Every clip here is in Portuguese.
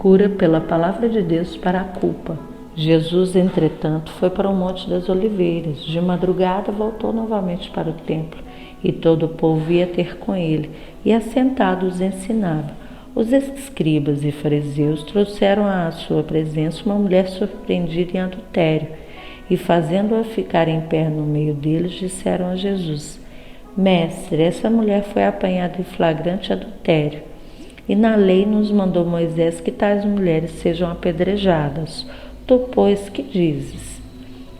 cura pela palavra de Deus para a culpa. Jesus, entretanto, foi para o Monte das Oliveiras. De madrugada voltou novamente para o templo, e todo o povo ia ter com ele, e assentado os ensinava. Os escribas e fariseus trouxeram à sua presença uma mulher surpreendida em adultério, e fazendo-a ficar em pé no meio deles, disseram a Jesus: Mestre, essa mulher foi apanhada em flagrante adultério, e na lei nos mandou Moisés que tais mulheres sejam apedrejadas. Tu, pois, que dizes?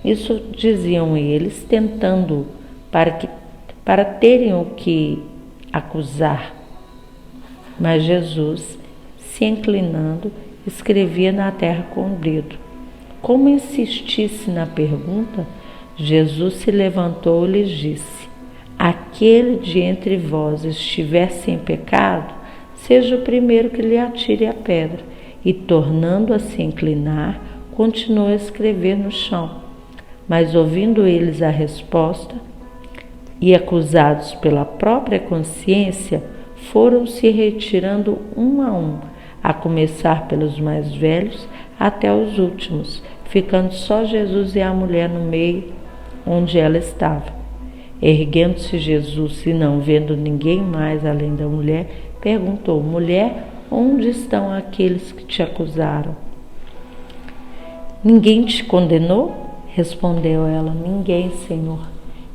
Isso diziam eles, tentando para terem o que acusar. Mas Jesus, se inclinando, escrevia na terra com o dedo. Como insistisse na pergunta, Jesus se levantou e lhes disse: Aquele de entre vós estiver sem pecado, seja o primeiro que lhe atire a pedra. E, tornando a se inclinar, continuou a escrever no chão. Mas, ouvindo eles a resposta, e acusados pela própria consciência, foram se retirando um, a começar pelos mais velhos até os últimos, ficando só Jesus e a mulher no meio onde ela estava. Erguendo-se Jesus e não vendo ninguém mais além da mulher, perguntou: Mulher, onde estão aqueles que te acusaram? Ninguém te condenou? Respondeu ela: Ninguém, Senhor.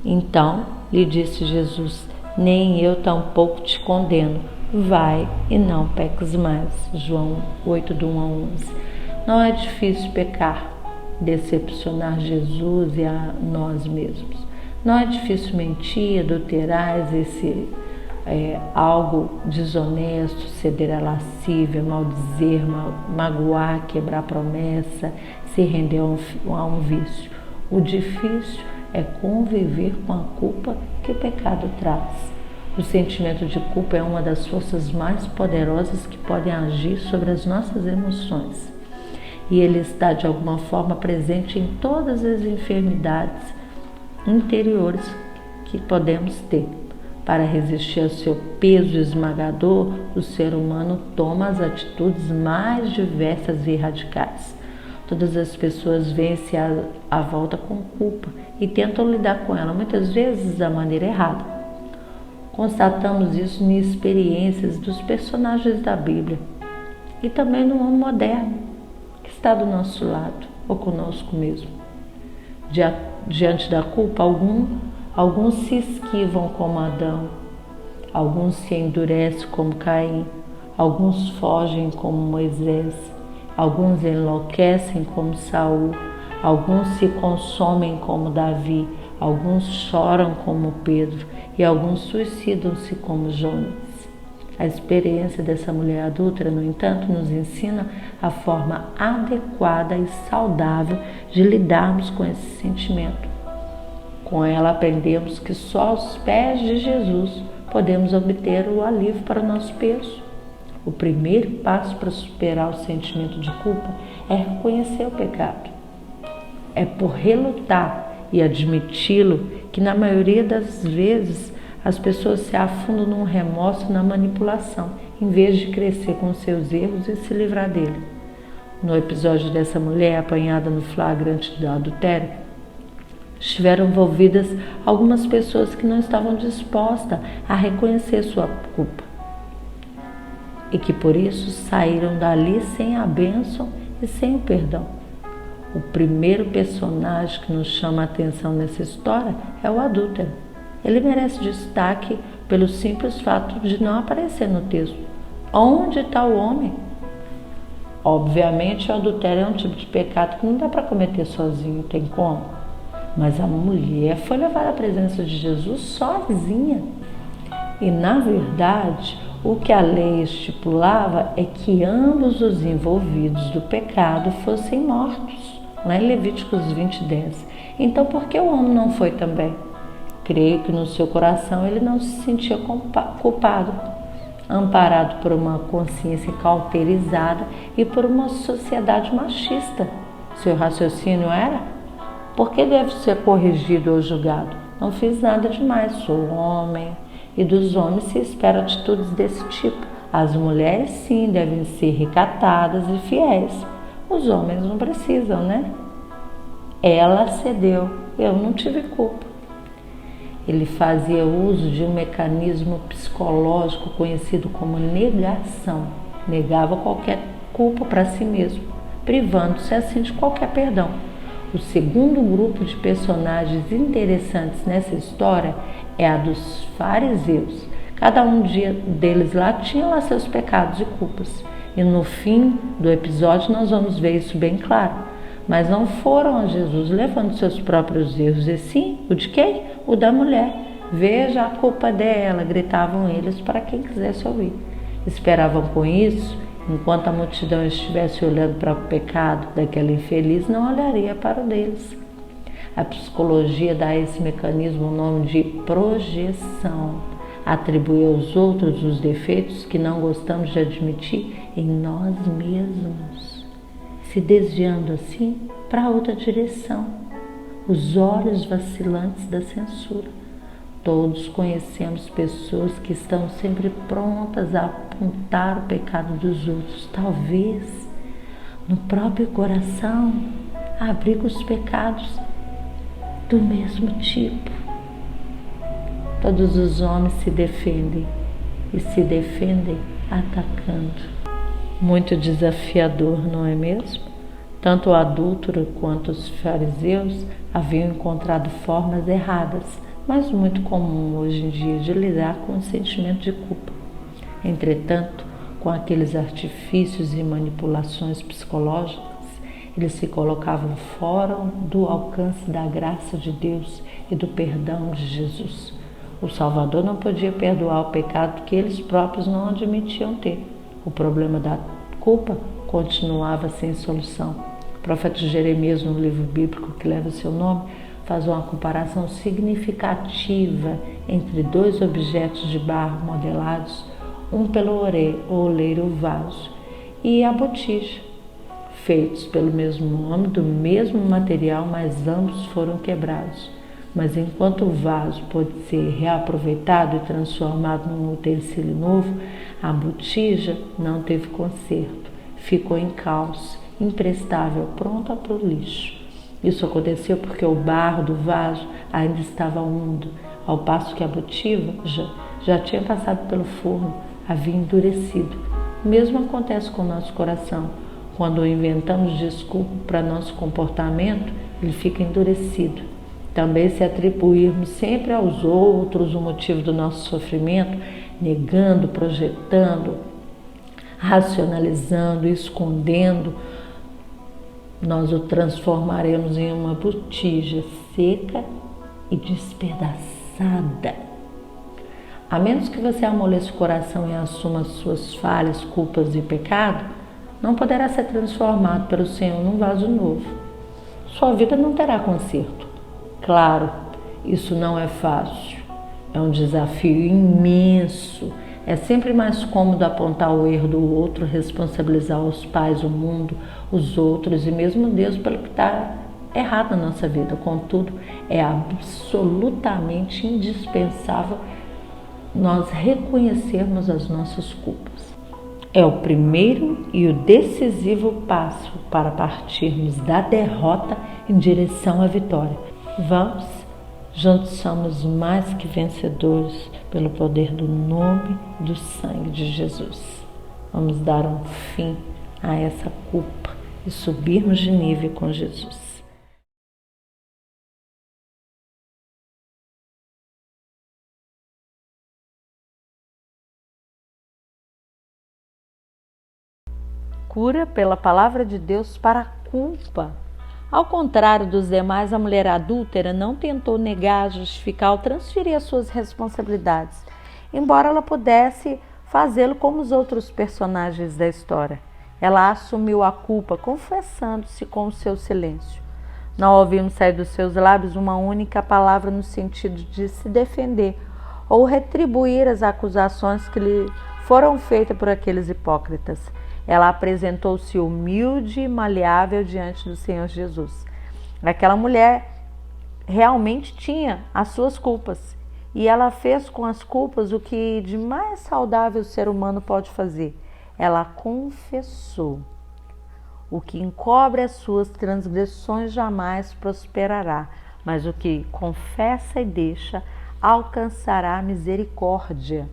Então lhe disse Jesus: Nem eu tampouco te condeno. Vai e não peques mais. João 8, do 1 a 11. Não é difícil pecar, decepcionar Jesus e a nós mesmos. Não é difícil mentir, adulterar, exercer algo desonesto, ceder à lascívia, maldizer, magoar, quebrar promessa, se render a um vício. O difícil é conviver com a culpa que o pecado traz. O sentimento de culpa é uma das forças mais poderosas que podem agir sobre as nossas emoções. E ele está de alguma forma presente em todas as enfermidades interiores que podemos ter. Para resistir ao seu peso esmagador, o ser humano toma as atitudes mais diversas e radicais. Todas as pessoas veem-se à volta com culpa e tentam lidar com ela, muitas vezes da maneira errada. Constatamos isso em experiências dos personagens da Bíblia e também no homem moderno, que está do nosso lado, ou conosco mesmo. Diante da culpa, alguns se esquivam como Adão, alguns se endurecem como Caim, alguns fogem como Moisés, alguns enlouquecem como Saul, alguns se consomem como Davi, alguns choram como Pedro e alguns suicidam-se como Jonas. A experiência dessa mulher adúltera, no entanto, nos ensina a forma adequada e saudável de lidarmos com esse sentimento. Com ela aprendemos que só aos pés de Jesus podemos obter o alívio para o nosso peso. O primeiro passo para superar o sentimento de culpa é reconhecer o pecado. É por relutar e admiti-lo que, na maioria das vezes, as pessoas se afundam num remorso e na manipulação, em vez de crescer com seus erros e se livrar dele. No episódio dessa mulher apanhada no flagrante do adultério, estiveram envolvidas algumas pessoas que não estavam dispostas a reconhecer sua culpa e que por isso saíram dali sem a bênção e sem o perdão. O primeiro personagem que nos chama a atenção nessa história é o adúltero. Ele merece destaque pelo simples fato de não aparecer no texto. Onde está o homem? Obviamente, o adultério é um tipo de pecado que não dá para cometer sozinho, tem como. Mas a mulher foi levada à presença de Jesus sozinha. E, na verdade, o que a lei estipulava é que ambos os envolvidos do pecado fossem mortos. Lá em Levíticos 20:10. Então, por que o homem não foi também? Creio que no seu coração ele não se sentia culpado, amparado por uma consciência cauterizada e por uma sociedade machista. Seu raciocínio era: por que deve ser corrigido ou julgado? Não fiz nada demais, sou homem, e dos homens se espera atitudes desse tipo. As mulheres sim devem ser recatadas e fiéis. Os homens não precisam, né? Ela cedeu, eu não tive culpa. Ele fazia uso de um mecanismo psicológico conhecido como negação. Negava qualquer culpa para si mesmo, privando-se assim de qualquer perdão. O segundo grupo de personagens interessantes nessa história é a dos fariseus. Cada um deles lá tinha lá seus pecados e culpas. E no fim do episódio nós vamos ver isso bem claro. Mas não foram a Jesus levando seus próprios erros, e sim, o de quem? O da mulher. Veja a culpa dela, gritavam eles para quem quisesse ouvir. Esperavam com isso, enquanto a multidão estivesse olhando para o pecado daquela infeliz, não olharia para o deles. A psicologia dá a esse mecanismo o nome de projeção. Atribui aos outros os defeitos que não gostamos de admitir em nós mesmos, se desviando assim para outra direção, os olhos vacilantes da censura. Todos conhecemos pessoas que estão sempre prontas a apontar o pecado dos outros. Talvez no próprio coração abriga os pecados do mesmo tipo. Todos os homens se defendem e se defendem atacando. Muito desafiador, não é mesmo? Tanto o adúltero quanto os fariseus haviam encontrado formas erradas, mas muito comum hoje em dia, de lidar com o sentimento de culpa. Entretanto, com aqueles artifícios e manipulações psicológicas, eles se colocavam fora do alcance da graça de Deus e do perdão de Jesus. O Salvador não podia perdoar o pecado que eles próprios não admitiam ter. O problema da culpa continuava sem solução. O profeta Jeremias, no livro bíblico que leva seu nome, faz uma comparação significativa entre dois objetos de barro modelados, um pelo oleiro vaso e a botija, feitos pelo mesmo homem, do mesmo material, mas ambos foram quebrados. Mas enquanto o vaso pode ser reaproveitado e transformado num utensílio novo, a botija não teve conserto, ficou encalço, imprestável, pronta para o lixo. Isso aconteceu porque o barro do vaso ainda estava úmido, ao passo que a botija já tinha passado pelo forno, havia endurecido. O mesmo acontece com o nosso coração. Quando inventamos desculpa para nosso comportamento, ele fica endurecido. Também, se atribuirmos sempre aos outros o motivo do nosso sofrimento, negando, projetando, racionalizando, escondendo, nós o transformaremos em uma botija seca e despedaçada. A menos que você amoleça o coração e assuma suas falhas, culpas e pecado, não poderá ser transformado pelo Senhor num vaso novo. Sua vida não terá conserto. Claro, isso não é fácil, é um desafio imenso. É sempre mais cômodo apontar o erro do outro, responsabilizar os pais, o mundo, os outros e mesmo Deus pelo que está errado na nossa vida. Contudo, é absolutamente indispensável nós reconhecermos as nossas culpas. É o primeiro e o decisivo passo para partirmos da derrota em direção à vitória. Vamos, juntos somos mais que vencedores pelo poder do nome e do sangue de Jesus. Vamos dar um fim a essa culpa e subirmos de nível com Jesus. Cura pela palavra de Deus para a culpa. Ao contrário dos demais, a mulher adúltera não tentou negar, justificar ou transferir as suas responsabilidades, embora ela pudesse fazê-lo como os outros personagens da história. Ela assumiu a culpa, confessando-se com o seu silêncio. Não ouvimos sair dos seus lábios uma única palavra no sentido de se defender ou retribuir as acusações que lhe foram feitas por aqueles hipócritas. Ela apresentou-se humilde e maleável diante do Senhor Jesus. Aquela mulher realmente tinha as suas culpas E ela fez com as culpas o que de mais saudável o ser humano pode fazer. Ela confessou. O que encobre as suas transgressões jamais prosperará, mas o que confessa e deixa alcançará misericórdia.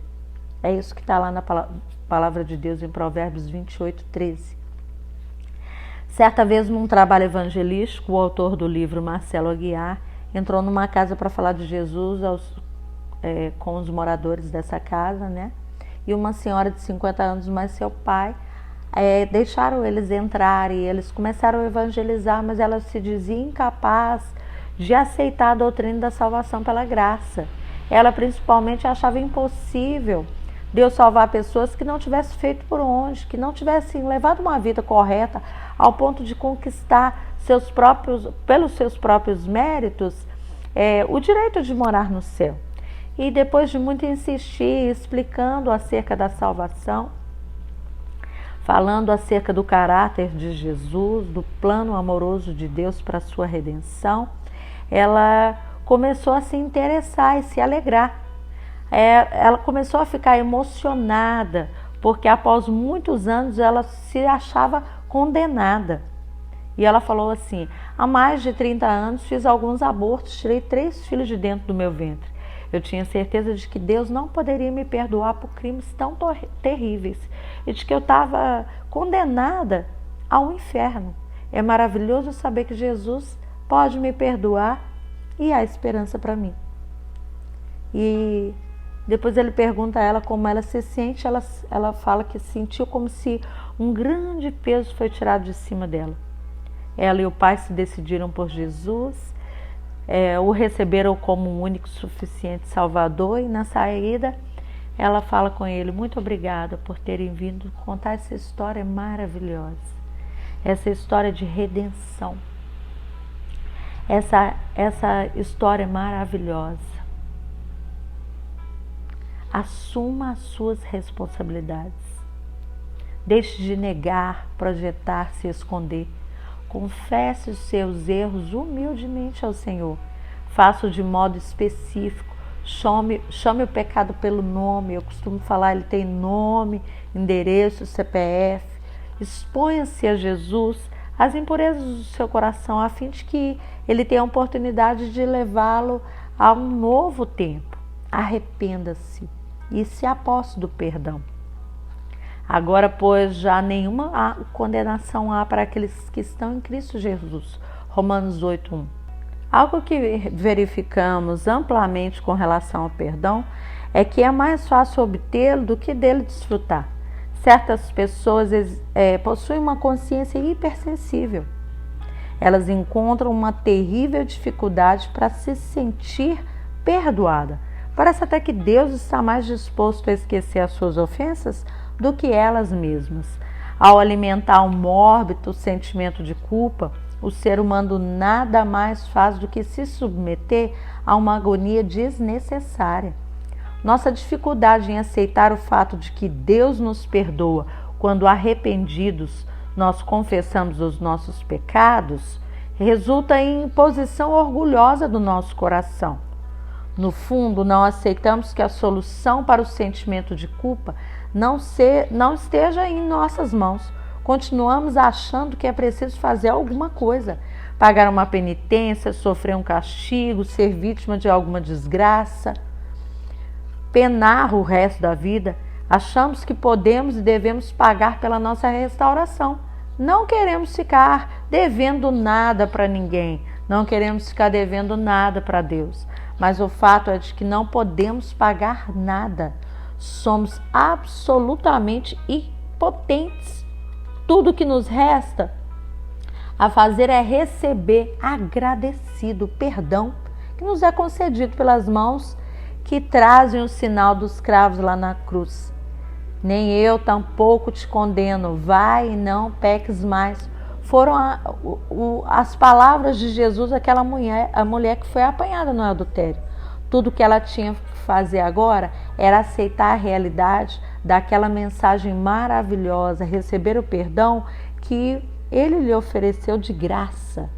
É isso que está lá na palavra de Deus em Provérbios 28, 13. Certa vez, num trabalho evangelístico, o autor do livro, Marcelo Aguiar, entrou numa casa para falar de Jesus com os moradores dessa casa, né? E uma senhora de 50 anos, mais seu pai, deixaram eles entrar e eles começaram a evangelizar, mas ela se dizia incapaz de aceitar a doutrina da salvação pela graça. Ela principalmente achava impossível Deus salvar pessoas que não tivessem feito por onde, que não tivessem levado uma vida correta ao ponto de conquistar pelos seus próprios méritos, o direito de morar no céu. E depois de muito insistir, explicando acerca da salvação, falando acerca do caráter de Jesus, do plano amoroso de Deus para a sua redenção, ela começou a se interessar e se alegrar. Ela começou a ficar emocionada, porque após muitos anos ela se achava condenada. E ela falou assim: há mais de 30 anos fiz alguns abortos, tirei 3 filhos de dentro do meu ventre. Eu tinha certeza de que Deus não poderia me perdoar por crimes tão terríveis e de que eu estava condenada ao inferno. É maravilhoso saber que Jesus pode me perdoar e há esperança para mim. E depois ele pergunta a ela como ela se sente. Ela fala que sentiu como se um grande peso foi tirado de cima dela. Ela e o pai se decidiram por Jesus, o receberam como um único suficiente Salvador, e na saída ela fala com ele: muito obrigada por terem vindo contar essa história maravilhosa, essa história de redenção, essa história maravilhosa. Assuma as suas responsabilidades. Deixe de negar, projetar, se esconder. Confesse os seus erros humildemente ao Senhor. Faça de modo específico. Chame o pecado pelo nome. Eu costumo falar, ele tem nome, endereço, CPF. Exponha-se a Jesus as impurezas do seu coração, a fim de que ele tenha a oportunidade de levá-lo a um novo tempo. Arrependa-se e se aposse do perdão. Agora, pois, já nenhuma condenação há para aqueles que estão em Cristo Jesus. Romanos 8:1. Algo que verificamos amplamente com relação ao perdão é que é mais fácil obtê-lo do que dele desfrutar. Certas pessoas possuem uma consciência hipersensível. Elas encontram uma terrível dificuldade para se sentir perdoada. Parece até que Deus está mais disposto a esquecer as suas ofensas do que elas mesmas. Ao alimentar um mórbido sentimento de culpa, o ser humano nada mais faz do que se submeter a uma agonia desnecessária. Nossa dificuldade em aceitar o fato de que Deus nos perdoa quando arrependidos nós confessamos os nossos pecados resulta em imposição orgulhosa do nosso coração. No fundo, não aceitamos que a solução para o sentimento de culpa não esteja em nossas mãos. Continuamos achando que é preciso fazer alguma coisa, pagar uma penitência, sofrer um castigo, ser vítima de alguma desgraça, penar o resto da vida. Achamos que podemos e devemos pagar pela nossa restauração. Não queremos ficar devendo nada para ninguém, não queremos ficar devendo nada para Deus. Mas o fato é de que não podemos pagar nada. Somos absolutamente impotentes. Tudo que nos resta a fazer é receber agradecido o perdão que nos é concedido pelas mãos que trazem o sinal dos cravos lá na cruz. Nem eu tampouco te condeno, vai e não peques mais. Foram as palavras de Jesus àquela mulher, a mulher que foi apanhada no adultério. Tudo que ela tinha que fazer agora era aceitar a realidade daquela mensagem maravilhosa, receber o perdão que ele lhe ofereceu de graça.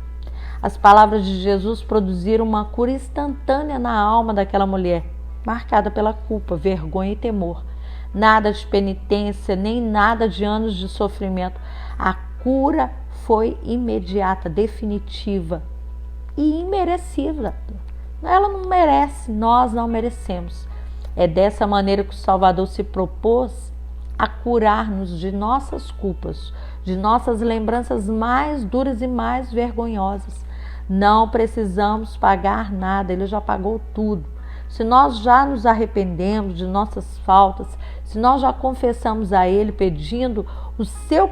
As palavras de Jesus produziram uma cura instantânea na alma daquela mulher. marcada pela culpa, vergonha e temor. Nada de penitência, nem nada de anos de sofrimento. A cura foi imediata, definitiva e imerecida. Ela não merece, nós não merecemos. É dessa maneira que o Salvador se propôs a curar-nos de nossas culpas, de nossas lembranças mais duras e mais vergonhosas. Não precisamos pagar nada, Ele já pagou tudo. Se nós já nos arrependemos de nossas faltas, se nós já confessamos a Ele pedindo o seu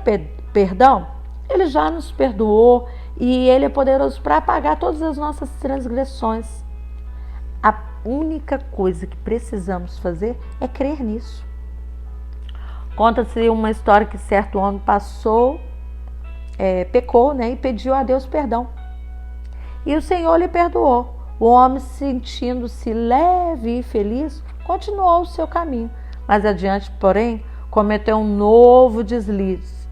perdão, Ele já nos perdoou e Ele é poderoso para apagar todas as nossas transgressões. A única coisa que precisamos fazer é crer nisso. Conta-se uma história que certo homem pecou, e pediu a Deus perdão. E o Senhor lhe perdoou. O homem, sentindo-se leve e feliz, continuou o seu caminho. Mais adiante, porém, cometeu um novo deslize.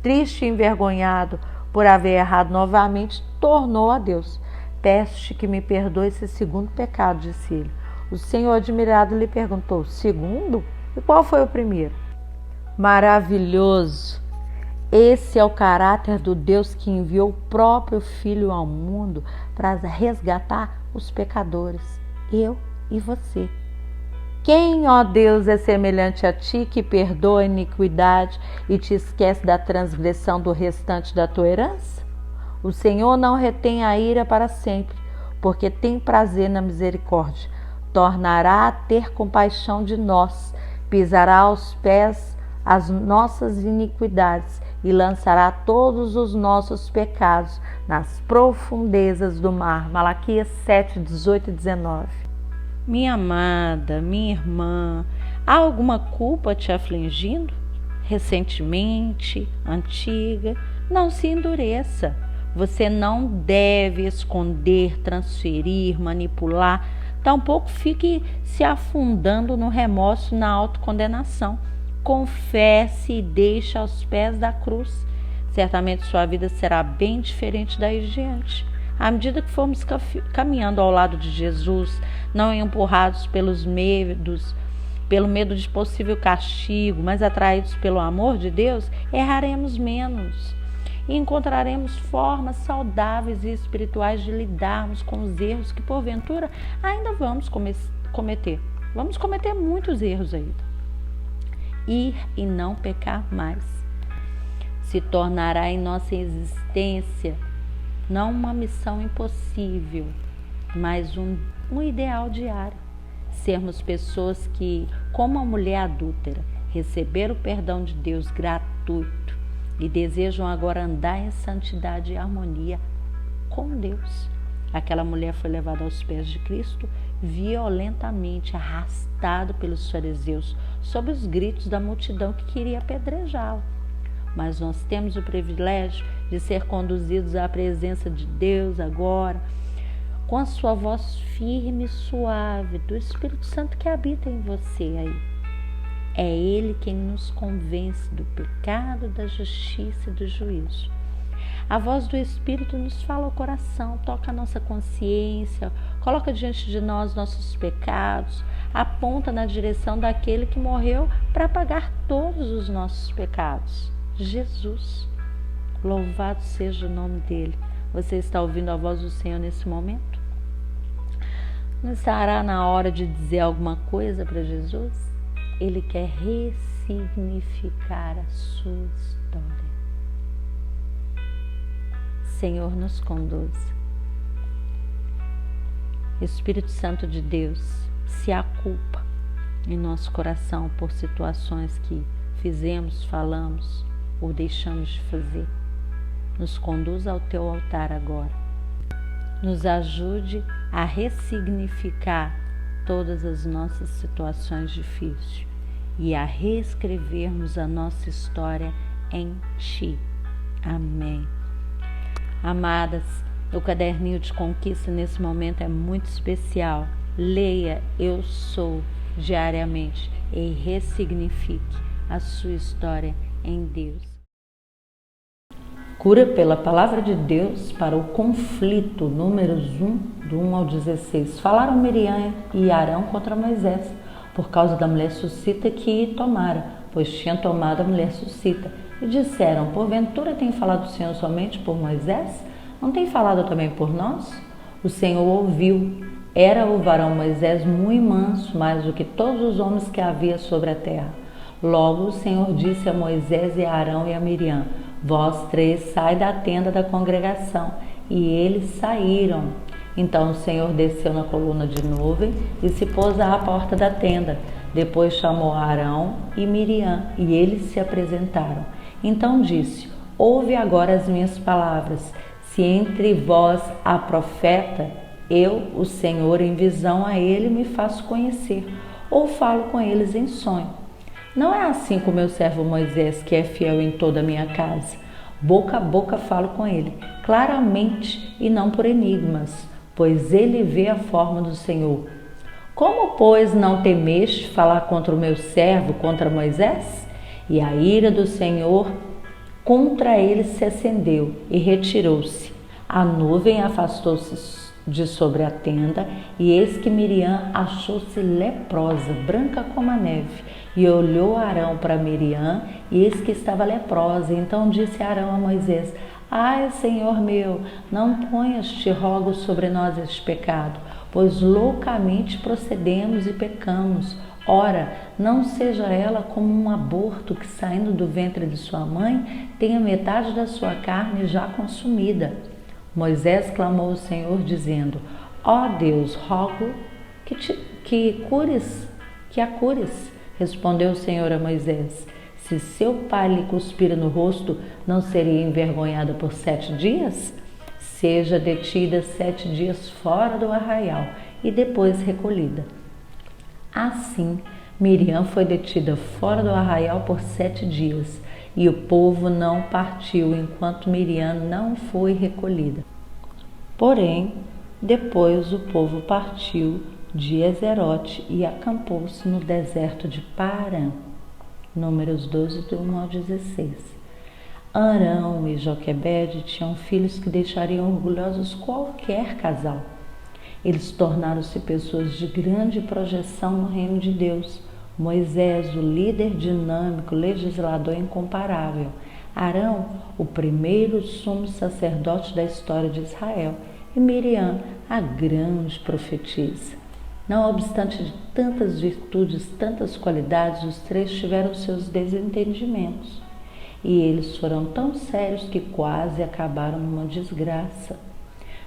Triste e envergonhado por haver errado novamente, tornou a Deus. Peço-te que me perdoe esse segundo pecado, disse ele. O Senhor, admirado, lhe perguntou: segundo? E qual foi o primeiro? Maravilhoso! Esse é o caráter do Deus que enviou o próprio Filho ao mundo para resgatar os pecadores, eu e você. Quem, ó Deus, é semelhante a ti, que perdoa a iniquidade e te esquece da transgressão do restante da tua herança? O Senhor não retém a ira para sempre, porque tem prazer na misericórdia. Tornará a ter compaixão de nós, pisará aos pés as nossas iniquidades e lançará todos os nossos pecados nas profundezas do mar. Malaquias 7, 18 e 19. Minha amada, minha irmã, há alguma culpa te afligindo? Recentemente, antiga? Não se endureça. Você não deve esconder, transferir, manipular. Tampouco fique se afundando no remorso, na autocondenação. Confesse e deixe aos pés da cruz. Certamente sua vida será bem diferente daí diante. À medida que formos caminhando ao lado de Jesus, não empurrados pelo medo de possível castigo, mas atraídos pelo amor de Deus, erraremos menos e encontraremos formas saudáveis e espirituais de lidarmos com os erros que porventura ainda vamos cometer. Vamos cometer muitos erros ainda. Ir e não pecar mais se tornará em nossa existência não uma missão impossível, mas um ideal diário. Sermos pessoas que, como a mulher adúltera, receberam o perdão de Deus gratuito e desejam agora andar em santidade e harmonia com Deus. Aquela mulher foi levada aos pés de Cristo, violentamente arrastado pelos fariseus, sob os gritos da multidão que queria apedrejá-la. Mas nós temos o privilégio de ser conduzidos à presença de Deus agora, com a sua voz firme e suave, do Espírito Santo que habita em você aí. É Ele quem nos convence do pecado, da justiça e do juízo. A voz do Espírito nos fala ao coração, toca a nossa consciência, coloca diante de nós nossos pecados, aponta na direção daquele que morreu para pagar todos os nossos pecados. Jesus. Louvado seja o nome dele. Você está ouvindo a voz do Senhor nesse momento? Não estará na hora de dizer alguma coisa para Jesus? Ele quer ressignificar a sua história. Senhor, nos conduz. Espírito Santo de Deus, se há culpa em nosso coração por situações que fizemos, falamos ou deixamos de fazer, nos conduz ao teu altar agora. Nos ajude a ressignificar todas as nossas situações difíceis e a reescrevermos a nossa história em Ti. Amém. Amadas, o caderninho de conquista nesse momento é muito especial. Leia Eu Sou diariamente e ressignifique a sua história em Deus. Cura pela palavra de Deus para o conflito, Números 1, do 1 ao 16. Falaram Miriam e Arão contra Moisés, por causa da mulher suscita que tomara, pois tinha tomado a mulher suscita. E disseram, porventura tem falado o Senhor somente por Moisés? Não tem falado também por nós? O Senhor ouviu. Era o varão Moisés muito manso, mais do que todos os homens que havia sobre a terra. Logo o Senhor disse a Moisés e a Arão e a Miriam, vós três sai da tenda da congregação. E eles saíram. Então o Senhor desceu na coluna de nuvem e se pôs à porta da tenda. Depois chamou Arão e Miriam e eles se apresentaram. Então disse, ouve agora as minhas palavras. Se entre vós há profeta, eu, o Senhor, em visão a ele me faço conhecer, ou falo com eles em sonho. Não é assim com meu servo Moisés, que é fiel em toda a minha casa. Boca a boca falo com ele, claramente e não por enigmas, pois ele vê a forma do Senhor. Como, pois, não temeste falar contra o meu servo, contra Moisés? E a ira do Senhor contra ele se acendeu e retirou-se. A nuvem afastou-se de sobre a tenda, e eis que Miriam achou-se leprosa, branca como a neve. E olhou Arão para Miriam, e eis que estava leprosa. Então disse Arão a Moisés, ai, Senhor meu, não ponhas, te rogo, sobre nós este pecado, pois loucamente procedemos e pecamos. Ora, não seja ela como um aborto que, saindo do ventre de sua mãe, tenha metade da sua carne já consumida. Moisés clamou ao Senhor, dizendo, ó Deus, rogo que a cures. Respondeu o Senhor a Moisés, se seu pai lhe cuspira no rosto, não seria envergonhada por 7 dias? Seja detida 7 dias fora do arraial e depois recolhida. Assim, Miriam foi detida fora do arraial por 7 dias, e o povo não partiu enquanto Miriam não foi recolhida. Porém, depois o povo partiu de Ezerote e acampou-se no deserto de Parã. Números 12, do 1 ao 16. Arão e Joquebede tinham filhos que deixariam orgulhosos qualquer casal. Eles tornaram-se pessoas de grande projeção no reino de Deus. Moisés, o líder dinâmico, legislador incomparável. Arão, o primeiro sumo sacerdote da história de Israel. E Miriam, a grande profetisa. Não obstante de tantas virtudes, tantas qualidades, os três tiveram seus desentendimentos. E eles foram tão sérios que quase acabaram numa desgraça.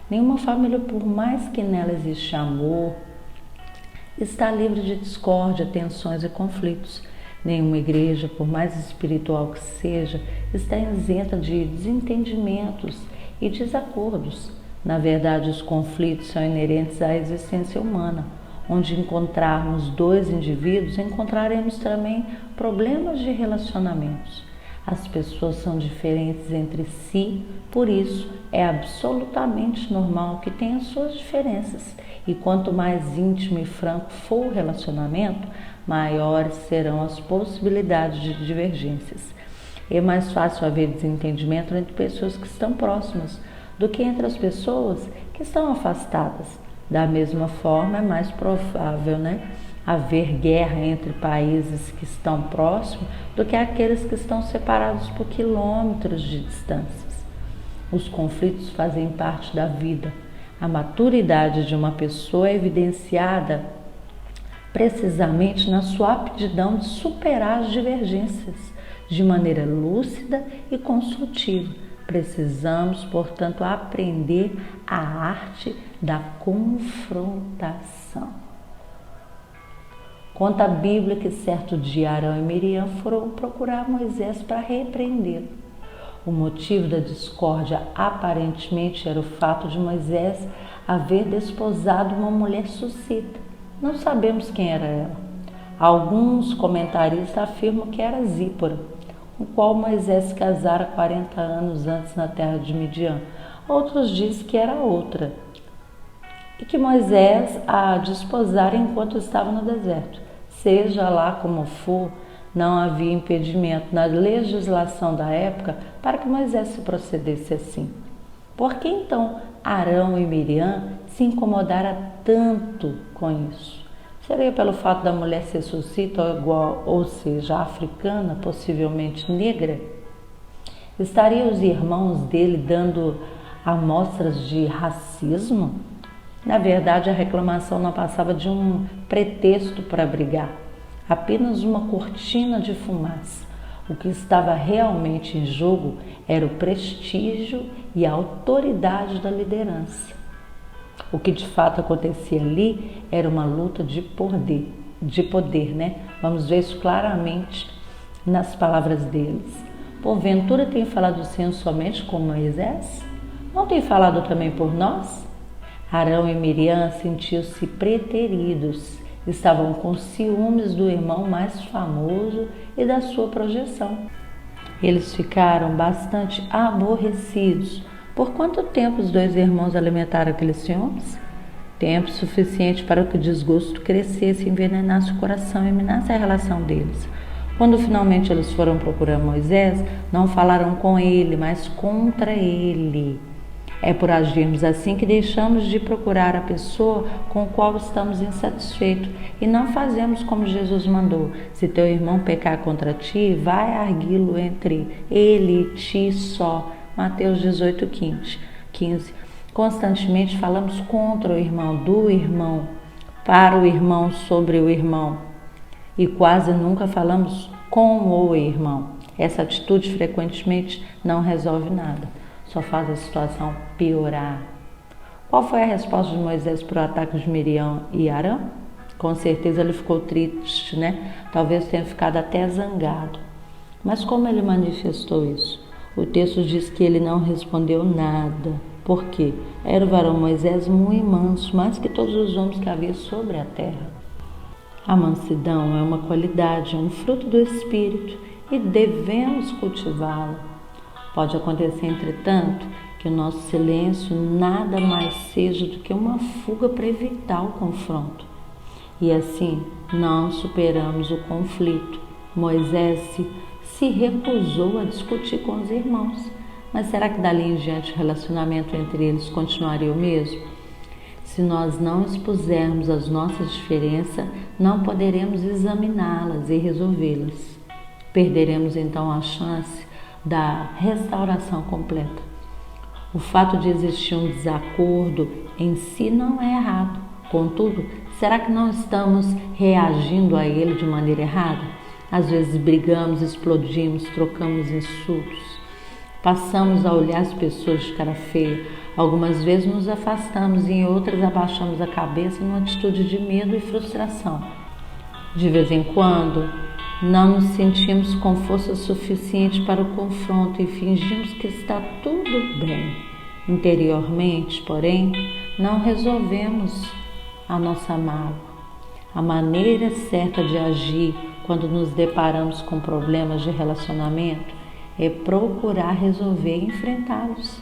Nenhuma família, por mais que nela exista amor, está livre de discórdia, tensões e conflitos. Nenhuma igreja, por mais espiritual que seja, está isenta de desentendimentos e desacordos. Na verdade, os conflitos são inerentes à existência humana. Onde encontrarmos dois indivíduos, encontraremos também problemas de relacionamentos. As pessoas são diferentes entre si, por isso é absolutamente normal que tenham suas diferenças. E quanto mais íntimo e franco for o relacionamento, maiores serão as possibilidades de divergências. É mais fácil haver desentendimento entre pessoas que estão próximas do que entre as pessoas que estão afastadas. Da mesma forma, é mais provável, haver guerra entre países que estão próximos do que aqueles que estão separados por quilômetros de distâncias. Os conflitos fazem parte da vida. A maturidade de uma pessoa é evidenciada precisamente na sua aptidão de superar as divergências de maneira lúcida e construtiva. Precisamos, portanto, aprender a arte da confrontação. Conta a Bíblia que certo dia Arão e Miriam foram procurar Moisés para repreendê-lo. O motivo da discórdia aparentemente era o fato de Moisés haver desposado uma mulher suscita. Não sabemos quem era ela. Alguns comentaristas afirmam que era Zípora, com qual Moisés se casara 40 anos antes na terra de Midian. Outros dizem que era outra, e que Moisés a desposara enquanto estava no deserto. Seja lá como for, Não havia impedimento na legislação da época para que Moisés se procedesse assim. Por que então Arão e Miriam se incomodaram tanto com isso? Seria pelo fato da mulher ser suscita ou seja, africana, possivelmente negra? Estariam os irmãos dele dando amostras de racismo? Na verdade, a reclamação não passava de um pretexto para brigar, apenas uma cortina de fumaça. O que estava realmente em jogo era o prestígio e a autoridade da liderança. O que de fato acontecia ali era uma luta de poder, né? Vamos ver isso claramente nas palavras deles. Porventura tem falado o Senhor somente com Moisés? Não tem falado também por nós? Arão e Miriam sentiam-se preteridos, estavam com ciúmes do irmão mais famoso e da sua projeção. Eles ficaram bastante aborrecidos. Por quanto tempo os dois irmãos alimentaram aqueles ciúmes? Tempo suficiente para que o desgosto crescesse, envenenasse o coração e minasse a relação deles. Quando finalmente eles foram procurar Moisés, não falaram com ele, mas contra ele. É por agirmos assim que deixamos de procurar a pessoa com a qual estamos insatisfeitos e não fazemos como Jesus mandou. Se teu irmão pecar contra ti, vai arguí-lo entre ele e ti só. Mateus 18:15. Constantemente falamos contra o irmão, do irmão, para o irmão, sobre o irmão. E quase nunca falamos com o irmão. Essa atitude frequentemente não resolve nada, só faz a situação piorar. Qual foi a resposta de Moisés para o ataque de Miriam e Arão? Com certeza ele ficou triste, né? Talvez tenha ficado até zangado. Mas como ele manifestou isso? O texto diz que ele não respondeu nada. Por quê? Era o varão Moisés muito manso, mais que todos os homens que havia sobre a terra. A mansidão é uma qualidade, um fruto do Espírito e devemos cultivá-la. Pode acontecer, entretanto, que o nosso silêncio nada mais seja do que uma fuga para evitar o confronto. E assim não superamos o conflito. Moisés se recusou a discutir com os irmãos. Mas será que dali em diante o relacionamento entre eles continuaria o mesmo? Se nós não expusermos as nossas diferenças, não poderemos examiná-las e resolvê-las. Perderemos então a chance da restauração completa. O fato de existir um desacordo em si não é errado. Contudo, será que não estamos reagindo a ele de maneira errada? Às vezes brigamos, explodimos, trocamos insultos. Passamos a olhar as pessoas de cara feia. Algumas vezes nos afastamos e em outras abaixamos a cabeça numa atitude de medo e frustração. De vez em quando, não nos sentimos com força suficiente para o confronto e fingimos que está tudo bem. Interiormente, porém, não resolvemos a nossa mágoa. A maneira certa de agir quando nos deparamos com problemas de relacionamento é procurar resolver e enfrentá-los.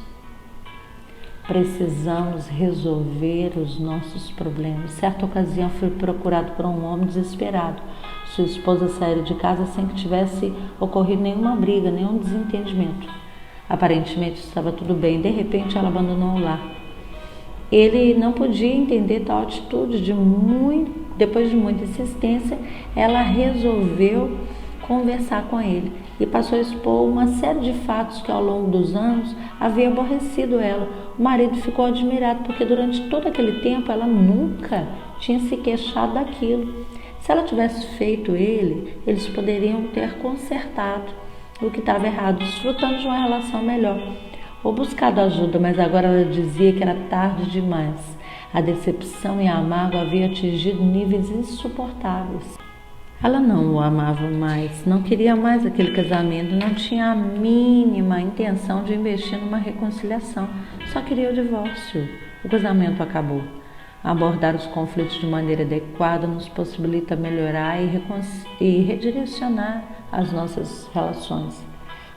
Precisamos resolver os nossos problemas. Certa ocasião fui procurado por um homem desesperado. Sua esposa saiu de casa sem que tivesse ocorrido nenhuma briga, nenhum desentendimento. Aparentemente estava tudo bem. De repente ela abandonou o lar. Ele não podia entender tal atitude. Depois de muita insistência, ela resolveu conversar com ele e passou a expor uma série de fatos que ao longo dos anos havia aborrecido ela. O marido ficou admirado porque durante todo aquele tempo ela nunca tinha se queixado daquilo. Se ela tivesse feito eles poderiam ter consertado o que estava errado, desfrutando de uma relação melhor, ou buscado ajuda, mas agora ela dizia que era tarde demais. A decepção e a mágoa haviam atingido níveis insuportáveis. Ela não o amava mais, não queria mais aquele casamento, não tinha a mínima intenção de investir numa reconciliação, só queria o divórcio. O casamento acabou. Abordar os conflitos de maneira adequada nos possibilita melhorar e redirecionar as nossas relações.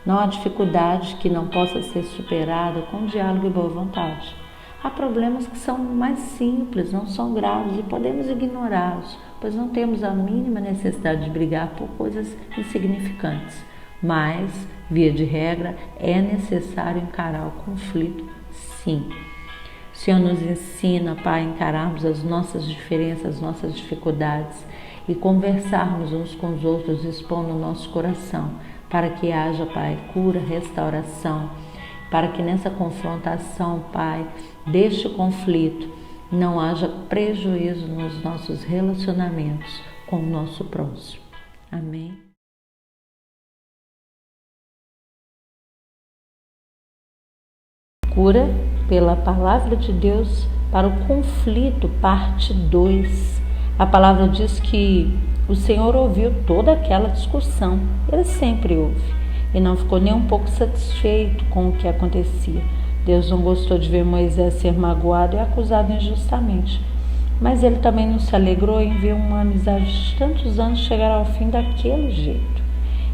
Não há dificuldade que não possa ser superada com diálogo e boa vontade. Há problemas que são mais simples, não são graves e podemos ignorá-los. pois não temos a mínima necessidade de brigar por coisas insignificantes. Mas, via de regra, é necessário encarar o conflito, sim. O Senhor nos ensina, Pai, a encararmos as nossas diferenças, as nossas dificuldades e conversarmos uns com os outros, expondo o nosso coração, para que haja, Pai, cura, restauração, para que nessa confrontação, Pai, deste conflito, não haja prejuízo nos nossos relacionamentos com o nosso próximo. Amém. Cura pela palavra de Deus para o conflito, parte 2. A palavra diz que o Senhor ouviu toda aquela discussão. Ele sempre ouve e não ficou nem um pouco satisfeito com o que acontecia. Deus não gostou de ver Moisés ser magoado e acusado injustamente. Mas ele também não se alegrou em ver uma amizade de tantos anos chegar ao fim daquele jeito.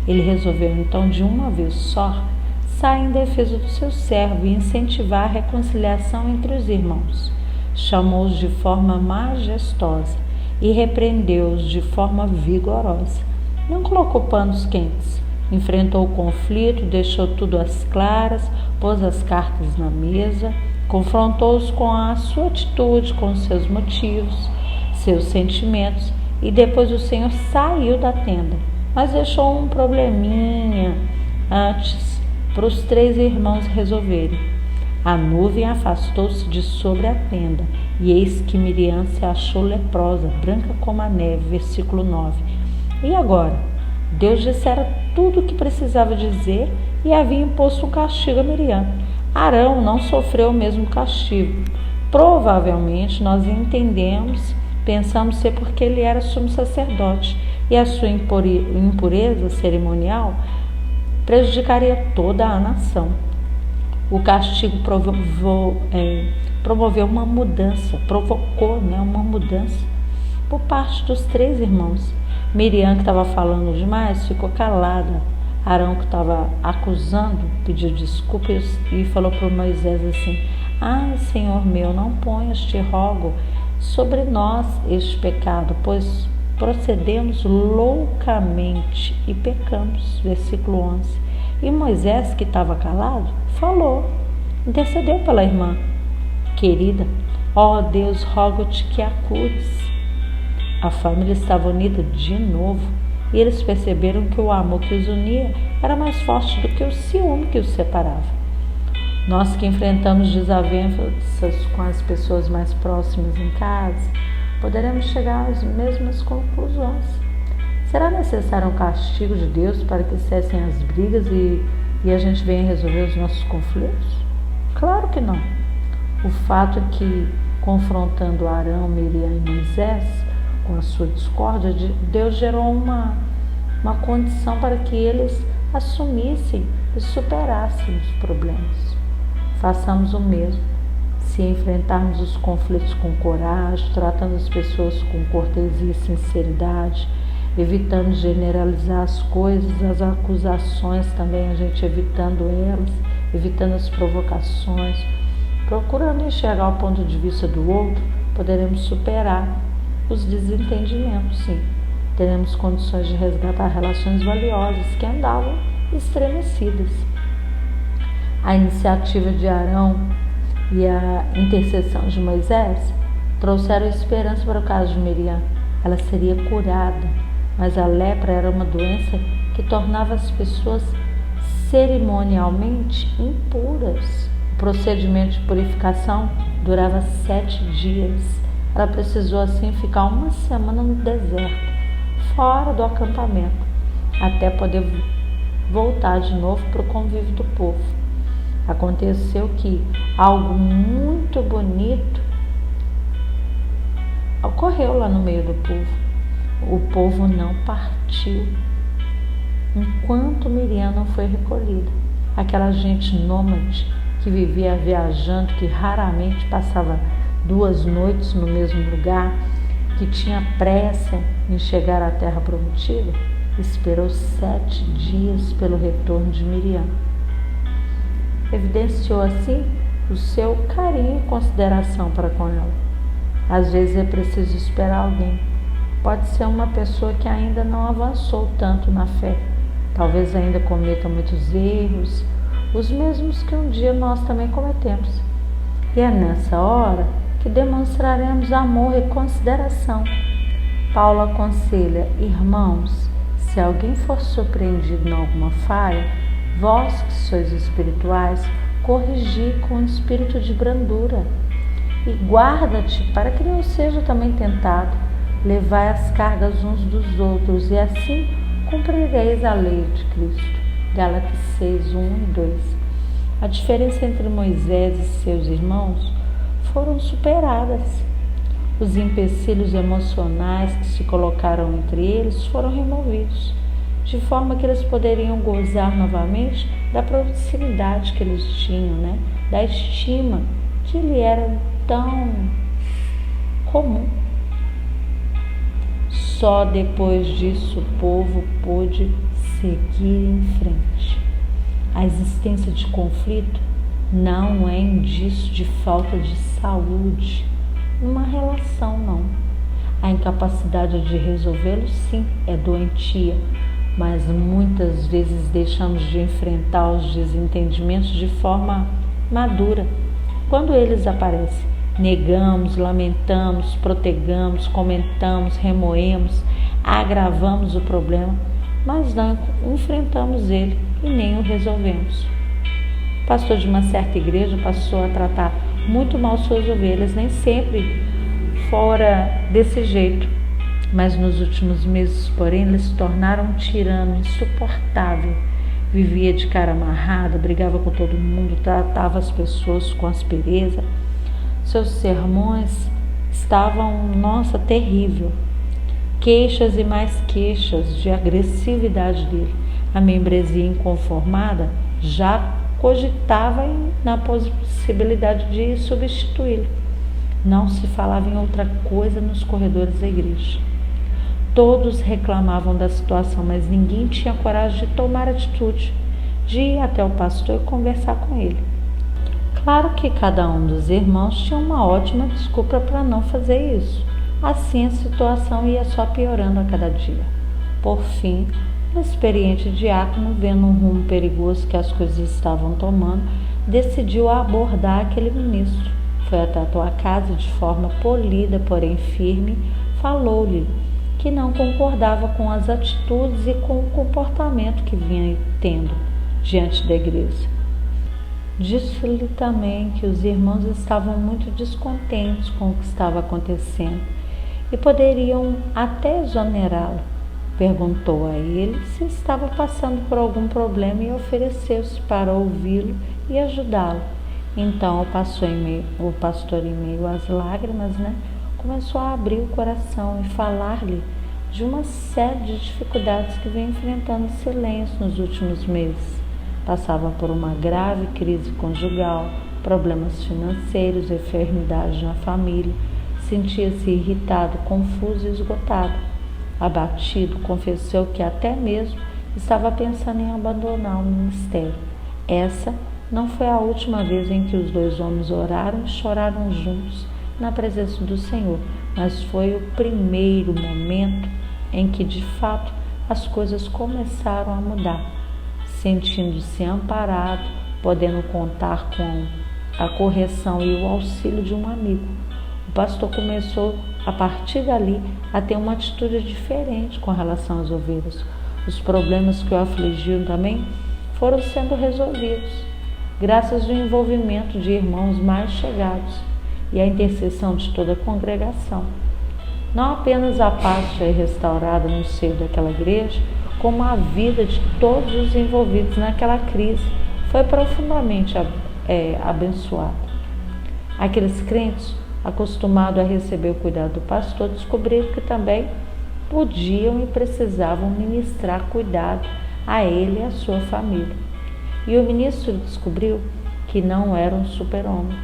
Ele resolveu então, de uma vez só, sair em defesa do seu servo e incentivar a reconciliação entre os irmãos. Chamou-os de forma majestosa e repreendeu-os de forma vigorosa. Não colocou panos quentes. Enfrentou o conflito, deixou tudo às claras, pôs as cartas na mesa, confrontou-os com a sua atitude, com os seus motivos, seus sentimentos, e depois o Senhor saiu da tenda, mas deixou um probleminha antes para os 3 irmãos resolverem. A nuvem afastou-se de sobre a tenda, e eis que Miriam se achou leprosa, branca como a neve. Versículo 9. E agora? Deus dissera tudo o que precisava dizer e havia imposto um castigo a Miriam. Arão não sofreu o mesmo castigo. Provavelmente nós entendemos, pensamos ser porque ele era sumo sacerdote e a sua impureza cerimonial prejudicaria toda a nação. O castigo promoveu uma mudança, provocou uma mudança por parte dos 3 irmãos. Miriam, que estava falando demais, ficou calada. Arão, que estava acusando, pediu desculpas e falou para Moisés assim: Ai, Senhor meu, não ponhas, te rogo, sobre nós este pecado, pois procedemos loucamente e pecamos. Versículo 11. E Moisés, que estava calado, falou, intercedeu pela irmã. Querida, ó Deus, rogo-te que a cures. A família estava unida de novo e eles perceberam que o amor que os unia era mais forte do que o ciúme que os separava. Nós que enfrentamos desavenças com as pessoas mais próximas em casa, poderemos chegar às mesmas conclusões. Será necessário um castigo de Deus para que cessem as brigas e a gente venha resolver os nossos conflitos? Claro que não. O fato é que, confrontando Arão, Miriam e Moisés com a sua discórdia, Deus gerou uma condição para que eles assumissem e superassem os problemas. Façamos o mesmo. Se enfrentarmos os conflitos com coragem, tratando as pessoas com cortesia e sinceridade, evitando generalizar as coisas, as acusações também, a gente evitando elas, evitando as provocações, procurando enxergar o ponto de vista do outro, poderemos superar os desentendimentos, sim. Teremos condições de resgatar relações valiosas que andavam estremecidas. A iniciativa de Arão e a intercessão de Moisés trouxeram esperança para o caso de Miriam. Ela seria curada, mas a lepra era uma doença que tornava as pessoas cerimonialmente impuras. O procedimento de purificação durava 7 dias. Ela precisou assim ficar 1 semana no deserto, fora do acampamento, até poder voltar de novo para o convívio do povo. Aconteceu que algo muito bonito ocorreu lá no meio do povo. O povo não partiu enquanto Miriam não foi recolhida. Aquela gente nômade que vivia viajando, que raramente passava 2 noites no mesmo lugar, que tinha pressa em chegar à terra prometida, esperou 7 dias pelo retorno de Miriam. Evidenciou assim o seu carinho e consideração para com ela. Às vezes é preciso esperar alguém pode ser uma pessoa que ainda não avançou tanto na fé. Talvez ainda cometa muitos erros, os mesmos que um dia nós também cometemos. E é nessa hora que demonstraremos amor e consideração. Paulo aconselha: irmãos, se alguém for surpreendido em alguma falha, vós que sois espirituais, corrigi com espírito de brandura. E guarda-te para que não seja também tentado. Levai as cargas uns dos outros, e assim cumprireis a lei de Cristo. Gálatas 6, 1 e 2. A diferença entre Moisés e seus irmãos foram superadas. Os empecilhos emocionais que se colocaram entre eles foram removidos, de forma que eles poderiam gozar novamente da proximidade que eles tinham, da estima que lhe era tão comum. Só depois disso o povo pôde seguir em frente. A existência de conflito não é indício de falta de saúde numa relação, não. A incapacidade de resolvê-lo, sim, é doentia, mas muitas vezes deixamos de enfrentar os desentendimentos de forma madura. Quando eles aparecem, negamos, lamentamos, protegamos, comentamos, remoemos, agravamos o problema, mas não enfrentamos ele e nem o resolvemos. O pastor de uma certa igreja passou a tratar muito mal suas ovelhas, nem sempre fora desse jeito, mas nos últimos meses, porém, ele se tornaram um tirano insuportável. Vivia de cara amarrada, brigava com todo mundo, tratava as pessoas com aspereza. Seus sermões estavam, terrível. Queixas e mais queixas de agressividade dele. A membresia inconformada já cogitava na possibilidade de substituí-lo. Não se falava em outra coisa nos corredores da igreja. Todos reclamavam da situação, mas ninguém tinha coragem de tomar atitude, de ir até o pastor e conversar com ele. Claro que cada um dos irmãos tinha uma ótima desculpa para não fazer isso. Assim a situação ia só piorando a cada dia. Por fim, o experiente diácono, vendo um rumo perigoso que as coisas estavam tomando, decidiu abordar aquele ministro. Foi até a tua casa de forma polida, porém firme, falou-lhe que não concordava com as atitudes e com o comportamento que vinha tendo diante da igreja. Disse-lhe também que os irmãos estavam muito descontentes com o que estava acontecendo e poderiam até exonerá-lo. Perguntou a ele se estava passando por algum problema e ofereceu-se para ouvi-lo e ajudá-lo. Então o pastor, em meio às lágrimas, começou a abrir o coração e falar-lhe de uma série de dificuldades que vem enfrentando em silêncio nos últimos meses. Passava por uma grave crise conjugal, problemas financeiros, enfermidade na família, sentia-se irritado, confuso e esgotado. Abatido, confessou que até mesmo estava pensando em abandonar o ministério. Essa não foi a última vez em que os dois homens oraram e choraram juntos na presença do Senhor, mas foi o primeiro momento em que, de fato, as coisas começaram a mudar. Sentindo-se amparado, podendo contar com a correção e o auxílio de um amigo, o pastor começou, a partir dali, a ter uma atitude diferente com relação às ovelhas. Os problemas que o afligiam também foram sendo resolvidos, graças ao envolvimento de irmãos mais chegados e à intercessão de toda a congregação. Não apenas a paz foi restaurada no seio daquela igreja, como a vida de todos os envolvidos naquela crise foi profundamente abençoada. Aqueles crentes, acostumados a receber o cuidado do pastor, descobriram que também podiam e precisavam ministrar cuidado a ele e a sua família. E o ministro descobriu que não era um super-homem,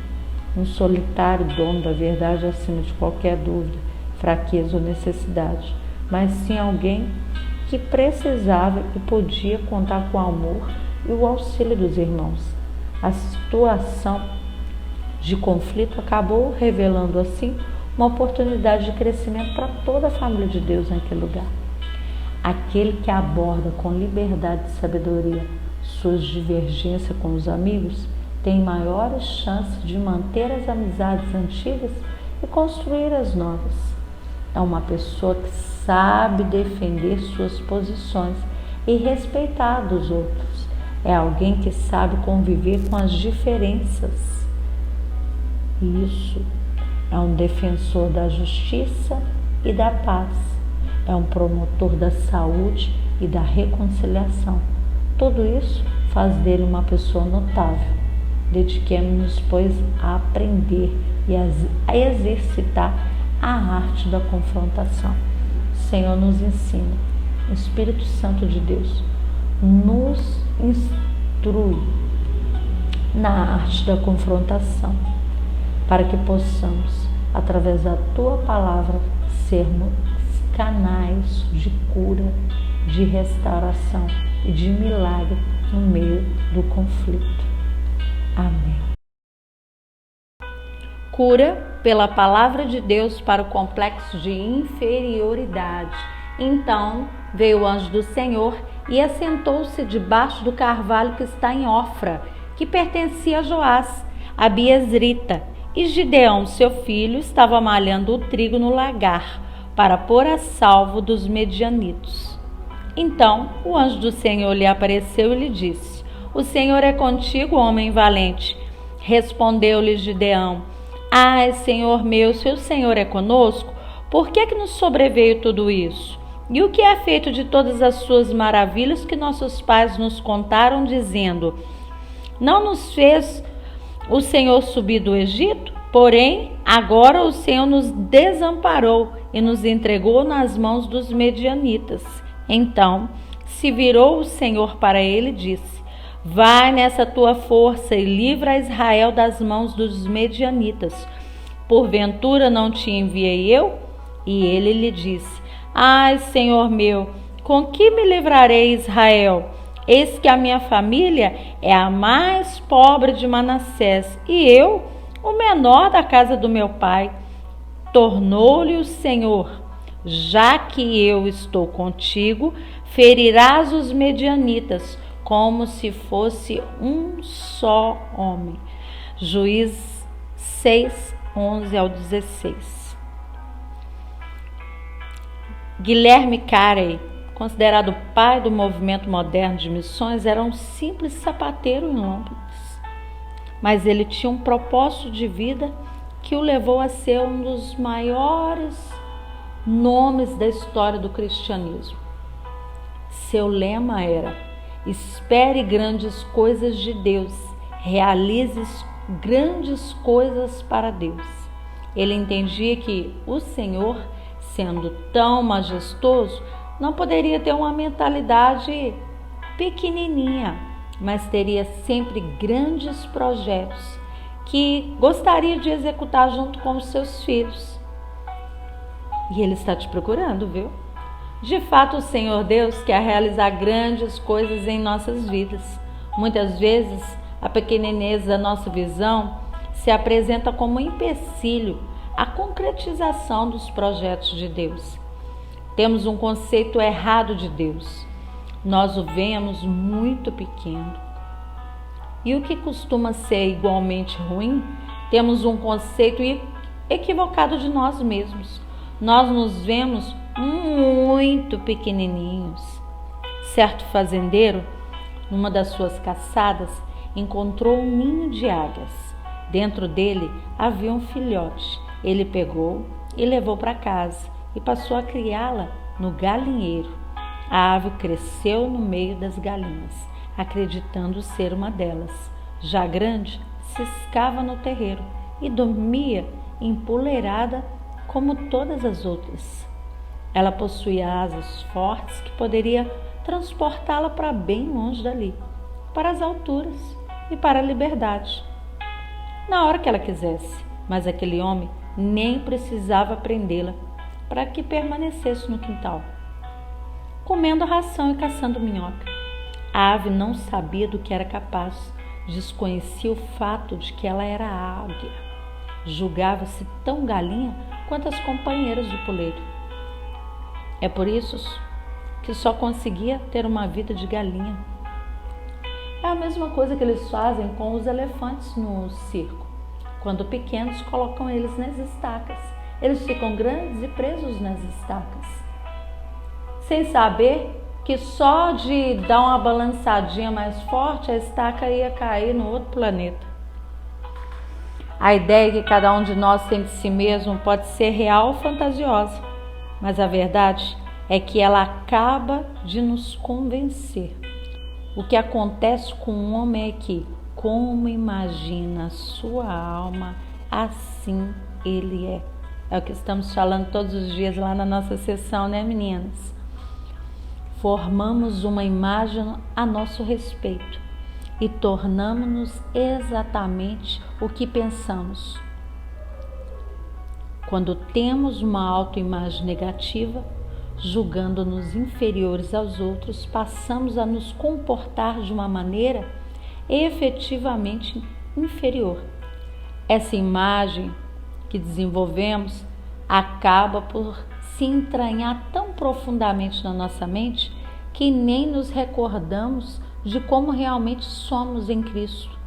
um solitário dono da verdade acima de qualquer dúvida, fraqueza ou necessidade, mas sim alguém que precisava e podia contar com o amor e o auxílio dos irmãos. A situação de conflito acabou revelando assim uma oportunidade de crescimento para toda a família de Deus naquele lugar. Aquele que aborda com liberdade e sabedoria suas divergências com os amigos tem maiores chances de manter as amizades antigas e construir as novas. É uma pessoa que sabe defender suas posições e respeitar dos outros. É alguém que sabe conviver com as diferenças. Isso é um defensor da justiça e da paz. É um promotor da saúde e da reconciliação. Tudo isso faz dele uma pessoa notável. Dediquemos-nos, pois, a aprender e a exercitar a arte da confrontação. O Senhor nos ensina. O Espírito Santo de Deus nos instrui na arte da confrontação, para que possamos, através da Tua palavra, sermos canais de cura, de restauração e de milagre no meio do conflito. Amém. Cura pela palavra de Deus para o complexo de inferioridade. Então veio o anjo do Senhor e assentou-se debaixo do carvalho que está em Ofra, que pertencia a Joás, a Biezrita, e Gideão, seu filho, estava malhando o trigo no lagar, para pôr a salvo dos medianitos. Então o anjo do Senhor lhe apareceu e lhe disse: O Senhor é contigo, homem valente. Respondeu-lhe Gideão: Ai, Senhor meu, se o Senhor é conosco, por que nos sobreveio tudo isso? E o que é feito de todas as suas maravilhas que nossos pais nos contaram, dizendo: Não nos fez o Senhor subir do Egito? Porém, agora o Senhor nos desamparou e nos entregou nas mãos dos medianitas. Então se virou o Senhor para ele e disse: Vai nessa tua força e livra a Israel das mãos dos medianitas. Porventura não te enviei eu? E ele lhe disse: Ai, Senhor meu, com que me livrarei, Israel? Eis que a minha família é a mais pobre de Manassés, e eu, o menor da casa do meu pai. Tornou-lhe o Senhor: Já que eu estou contigo, ferirás os medianitas, como se fosse um só homem. Juízes 6, 11 ao 16. Guilherme Carey, considerado o pai do movimento moderno de missões, era um simples sapateiro em Londres. Mas ele tinha um propósito de vida que o levou a ser um dos maiores nomes da história do cristianismo. Seu lema era: espere grandes coisas de Deus, realize grandes coisas para Deus. Ele entendia que o Senhor, sendo tão majestoso, não poderia ter uma mentalidade pequenininha, mas teria sempre grandes projetos que gostaria de executar junto com os seus filhos. E Ele está te procurando, viu? De fato, o Senhor Deus quer realizar grandes coisas em nossas vidas. Muitas vezes, a pequenez da nossa visão se apresenta como um empecilho à concretização dos projetos de Deus. Temos um conceito errado de Deus. Nós o vemos muito pequeno. E o que costuma ser igualmente ruim, temos um conceito equivocado de nós mesmos. Nós nos vemos muito pequenininhos. Certo fazendeiro, numa das suas caçadas, encontrou um ninho de águias. Dentro dele havia um filhote. Ele pegou e levou para casa e passou a criá-la no galinheiro. A ave cresceu no meio das galinhas, acreditando ser uma delas. Já grande, ciscava no terreiro e dormia empoleirada como todas as outras. Ela possuía asas fortes que poderia transportá-la para bem longe dali, para as alturas e para a liberdade, na hora que ela quisesse. Mas aquele homem nem precisava prendê-la para que permanecesse no quintal, comendo a ração e caçando minhoca. A ave não sabia do que era capaz, desconhecia o fato de que ela era águia. Julgava-se tão galinha quanto as companheiras de puleiro. É por isso que só conseguia ter uma vida de galinha. É a mesma coisa que eles fazem com os elefantes no circo. Quando pequenos, colocam eles nas estacas. Eles ficam grandes e presos nas estacas, sem saber que só de dar uma balançadinha mais forte, a estaca ia cair no outro planeta. A ideia que cada um de nós tem de si mesmo pode ser real ou fantasiosa, mas a verdade é que ela acaba de nos convencer. O que acontece com um homem é que, como imagina a sua alma, assim ele é. É o que estamos falando todos os dias lá na nossa sessão, né, meninas? Formamos uma imagem a nosso respeito e tornamos-nos exatamente o que pensamos. Quando temos uma autoimagem negativa, julgando-nos inferiores aos outros, passamos a nos comportar de uma maneira efetivamente inferior. Essa imagem que desenvolvemos acaba por se entranhar tão profundamente na nossa mente que nem nos recordamos de como realmente somos em Cristo,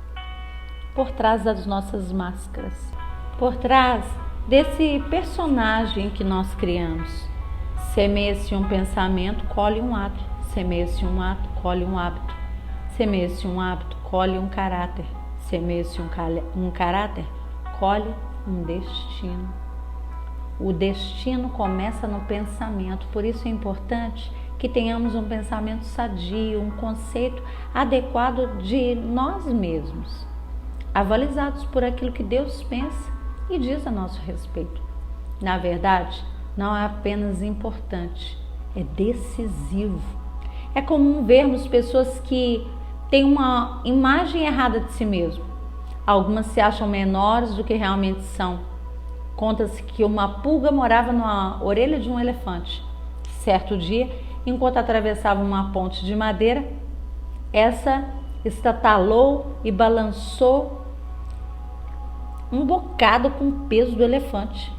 por trás das nossas máscaras, por trás desse personagem que nós criamos. Semeia-se um pensamento, colhe um ato. Semeia-se um ato, colhe um hábito. Semeia-se um hábito, colhe um caráter. Semeia-se um caráter, colhe um destino. O destino começa no pensamento, por isso é importante que tenhamos um pensamento sadio, um conceito adequado de nós mesmos, avalizados por aquilo que Deus pensa e diz a nosso respeito. Na verdade, não é apenas importante, é decisivo. É comum vermos pessoas que têm uma imagem errada de si mesmo. Algumas se acham menores do que realmente são. Conta-se que uma pulga morava na orelha de um elefante. Certo dia, enquanto atravessava uma ponte de madeira, essa estatalou e balançou um bocado com o peso do elefante.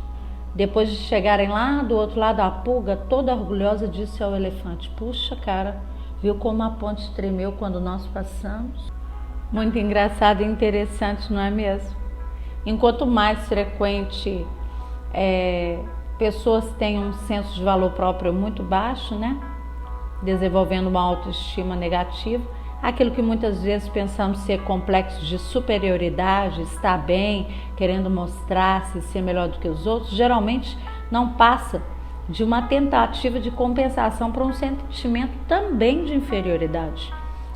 Depois de chegarem lá do outro lado, a pulga, toda orgulhosa, disse ao elefante: "Puxa, cara, viu como a ponte tremeu quando nós passamos?" Muito engraçado e interessante, não é mesmo? Enquanto mais frequente pessoas têm um senso de valor próprio muito baixo, né? Desenvolvendo uma autoestima negativa, aquilo que muitas vezes pensamos ser complexo de superioridade, estar bem, querendo mostrar-se e ser melhor do que os outros, geralmente não passa de uma tentativa de compensação para um sentimento também de inferioridade.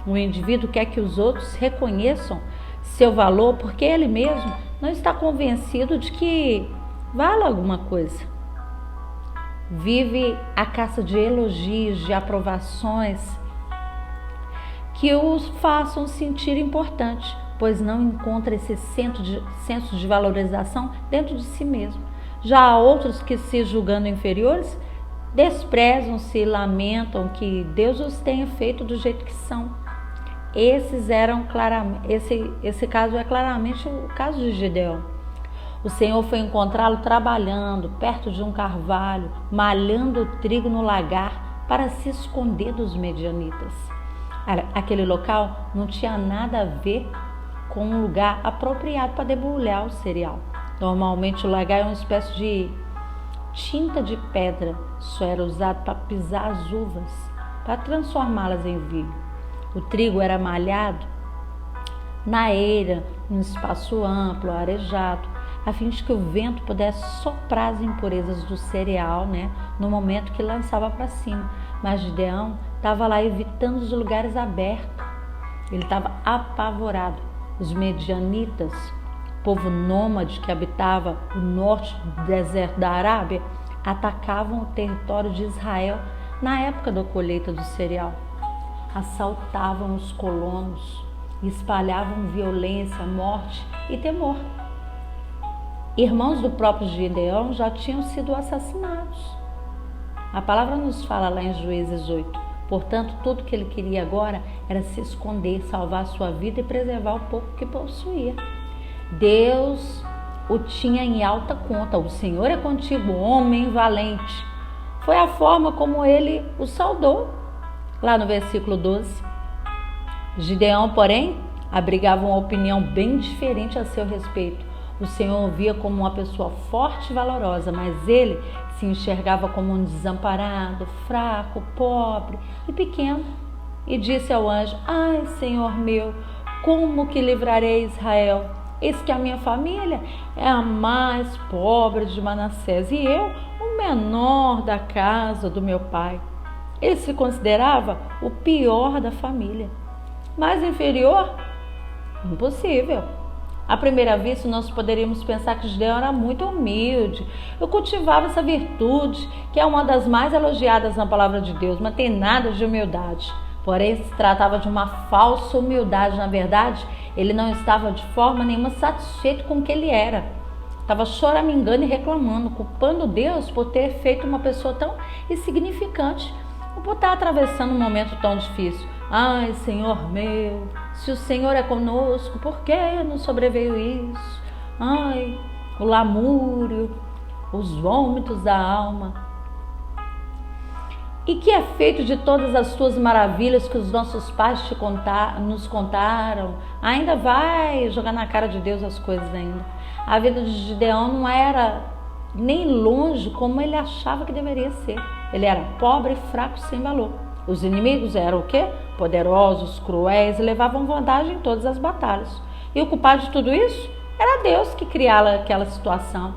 O indivíduo quer que os outros reconheçam seu valor porque ele mesmo não está convencido de que vale alguma coisa. Vive a caça de elogios, de aprovações que os façam sentir importante, pois não encontra esse senso de valorização dentro de si mesmo. Já há outros que, se julgando inferiores, desprezam-se e lamentam que Deus os tenha feito do jeito que são. Esse caso é claramente o caso de Gideão. O Senhor foi encontrá-lo trabalhando perto de um carvalho, malhando o trigo no lagar para se esconder dos medianitas. Aquele local não tinha nada a ver com um lugar apropriado para debulhar o cereal. Normalmente o lagar é uma espécie de tinta de pedra, só era usado para pisar as uvas, para transformá-las em vinho. O trigo era malhado na eira, num espaço amplo, arejado, a fim de que o vento pudesse soprar as impurezas do cereal, né, no momento que lançava para cima. Mas Gideão estava lá evitando os lugares abertos. Ele estava apavorado. Os medianitas, povo nômade que habitava o norte do deserto da Arábia, atacavam o território de Israel na época da colheita do cereal. Assaltavam os colonos e espalhavam violência, morte e temor. Irmãos do próprio Gideão já tinham sido assassinados. A palavra nos fala lá em Juízes 8. Portanto, tudo que ele queria agora era se esconder, salvar sua vida e preservar o pouco que possuía. Deus o tinha em alta conta. O Senhor é contigo, homem valente. Foi a forma como ele o saudou, lá no versículo 12. Gideão, porém, abrigava uma opinião bem diferente a seu respeito. O Senhor o via como uma pessoa forte e valorosa, mas ele se enxergava como um desamparado, fraco, pobre e pequeno. E disse ao anjo: Ai, Senhor meu, como que livrarei Israel? Eis que a minha família é a mais pobre de Manassés e eu, o menor da casa do meu pai. Ele se considerava o pior da família. Mais inferior? Impossível. À primeira vista, nós poderíamos pensar que Gideão era muito humilde. Eu cultivava essa virtude, que é uma das mais elogiadas na palavra de Deus, mas tem nada de humildade. Porém, se tratava de uma falsa humildade. Na verdade, ele não estava de forma nenhuma satisfeito com o que ele era. Estava choramingando e reclamando, culpando Deus por ter feito uma pessoa tão insignificante, ou por estar atravessando um momento tão difícil. Ai, Senhor meu, se o Senhor é conosco, por que nos sobreveio isso? Ai, o lamúrio, os vômitos da alma. E que é feito de todas as tuas maravilhas que os nossos pais nos contaram? Ainda vai jogar na cara de Deus as coisas ainda. A vida de Gideão não era nem longe como ele achava que deveria ser. Ele era pobre, fraco, sem valor. Os inimigos eram o quê? Poderosos, cruéis e levavam vantagem em todas as batalhas. E o culpado de tudo isso era Deus que criava aquela situação.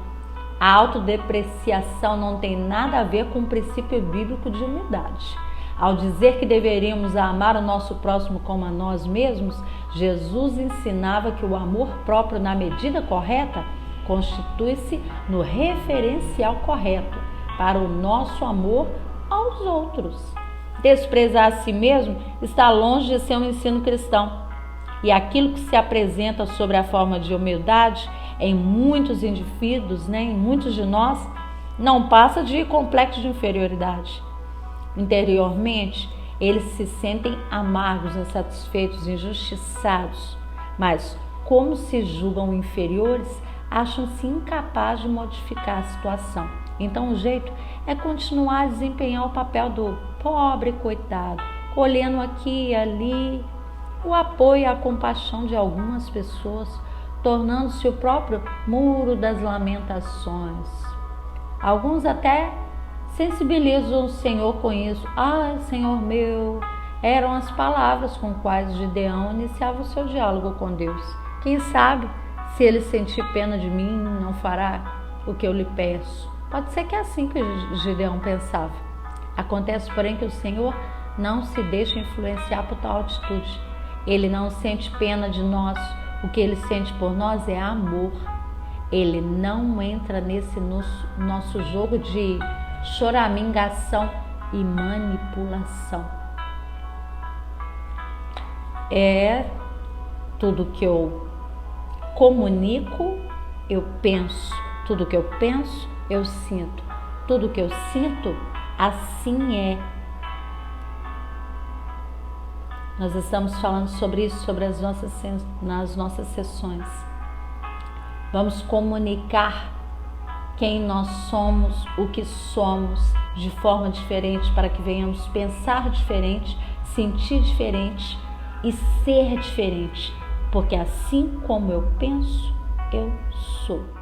A autodepreciação não tem nada a ver com o princípio bíblico de humildade. Ao dizer que deveríamos amar o nosso próximo como a nós mesmos, Jesus ensinava que o amor próprio na medida correta constitui-se no referencial correto para o nosso amor aos outros. Desprezar a si mesmo está longe de ser um ensino cristão. E aquilo que se apresenta sobre a forma de humildade em muitos indivíduos, em muitos de nós, não passa de complexo de inferioridade. Interiormente, eles se sentem amargos, insatisfeitos, injustiçados, mas como se julgam inferiores, acham-se incapazes de modificar a situação. Então o jeito é continuar a desempenhar o papel do pobre coitado, colhendo aqui e ali o apoio e a compaixão de algumas pessoas, tornando-se o próprio muro das lamentações. Alguns até sensibilizam o Senhor com isso. Ai, Senhor meu, eram as palavras com quais Gideão iniciava o seu diálogo com Deus. Quem sabe, se ele sentir pena de mim, não fará o que eu lhe peço. Pode ser que é assim que Gideão pensava. Acontece, porém, que o Senhor não se deixa influenciar por tal atitude. Ele não sente pena de nós. O que ele sente por nós é amor. Ele não entra nesse nosso jogo de choramingação e manipulação. É tudo que eu comunico, eu penso. Tudo que eu penso, eu sinto. Tudo que eu sinto, assim é. Nós estamos falando sobre isso, sobre nas nossas sessões. Vamos comunicar quem nós somos, o que somos, de forma diferente, para que venhamos pensar diferente, sentir diferente e ser diferente. Porque assim como eu penso, eu sou.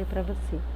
para você.